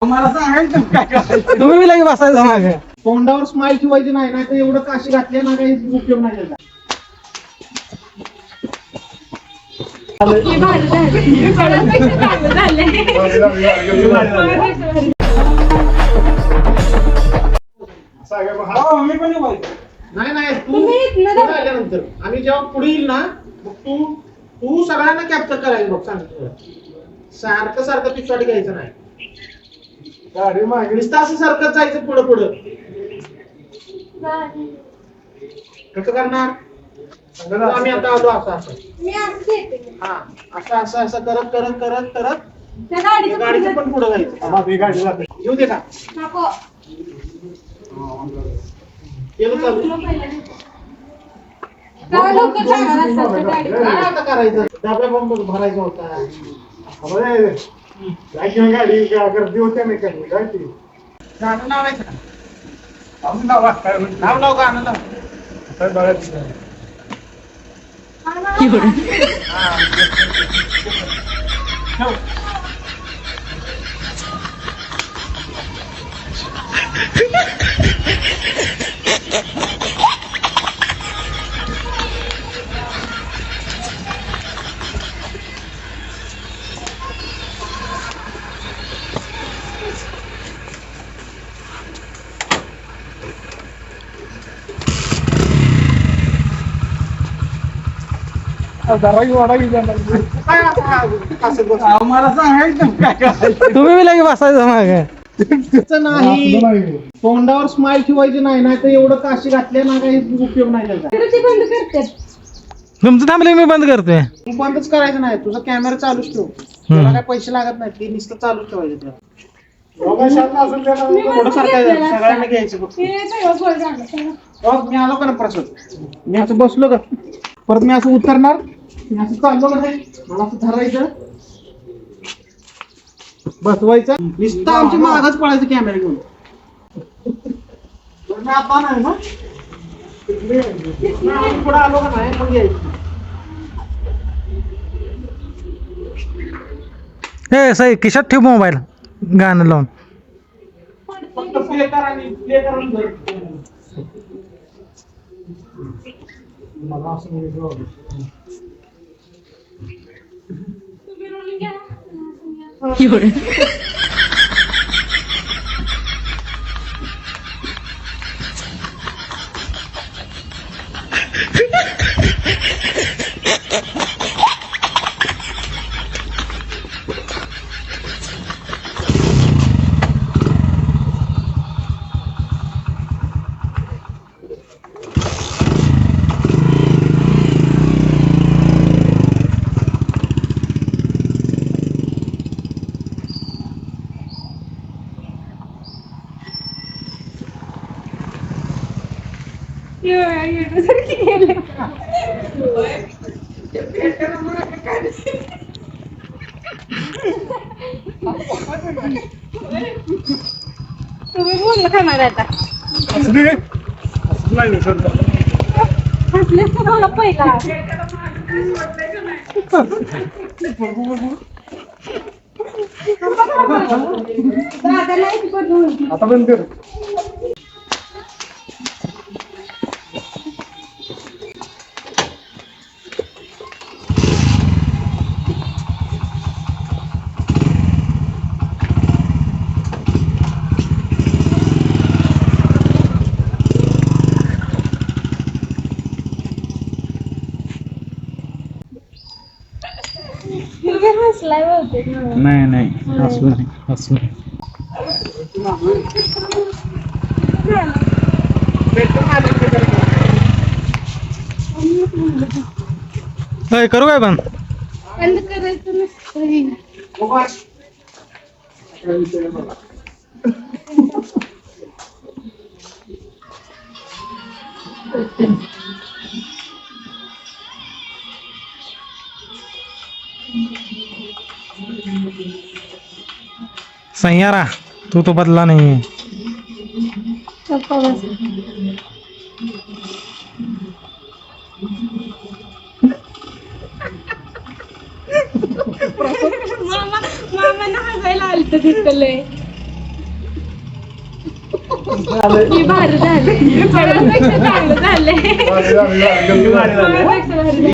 मला सांगायचं काय करायचं? तुम्ही बी लगे बसायचं मागे. तोंडावर स्माइल ठेवायची नाही, नाही तर एवढं काशी घातले ना काही उपयोग नाही त्याचा. मी पण नाही नाही तू आल्यानंतर आम्ही जेव्हा पुढे येईल ना मग तू तू सगळ्यांना कॅप्चर करायचं बघ. सांगतो सारखं सारखं पिछवाडी घ्यायचं नाही. गाडी मागे नुसतं असं सारखं जायचं पुढं पुढं. कसं करणार? आम्ही आता आलो असं असं हा असं असं असं करत करत करत करत गाडीचं पण पुढं जायचं. गाडी जाते येऊ दे का? केलं चालू. काय आता करायचं? डब्या बंब भरायचा होता. गाडी गर्दी होत्या नाही का? गाणं लावायचं का? नाव लाव गाणं लाव. मला सांगायचं काय करायचं? तुम्ही बी लगे बसायचं मागे. नाही तोंडावर स्माइल ठेवायची नाही, नाही तर एवढं काशी घातले ना काही उपयोग नाही त्याचा. तुमचं थांबले मी बंद करतोय. तू बंदच करायचं नाही. तुझा कॅमेरा चालूच ठेव. तुला काय पैसे लागत नाही. ते नुसतं चालूच ठेवायचं तुला. थोडं सारखं सगळ्यांना घ्यायचं फक्त. मी आलो का ना प्रसाद, मी असं बसलो का परत मी असं उतरणार, मी असं चाललो का नाही, मला असं धरायचं बसवायचं नुसतं आमच्या मागच पडायचं कॅमेरा घेऊन. मी आता नाही ना पुढे आलो का नाही मग यायचं. हे सई खिशात ठेव मोबाईल गाणं लावून. फक्त प्ले कर आणि प्ले करून धर. मला असं नाही. तुम्ही बोलला खाणार आता हसले तुम्हाला पहिला दादा लाईट बंद आता बंद कर. तुम्ही हसलाय बहुतेक नाही नाही हसू नाही हसू नाही. करू काय बंद? बंद करायचं नसतं. सैयारा तू तो बदला नहीं है. मामा हसायला आलत दिसलंय. मी भारी झाले. सगळ्यांपेक्षा चांगलं झालंय. भारी झालं. सगळ्यांपेक्षा भारी झालं.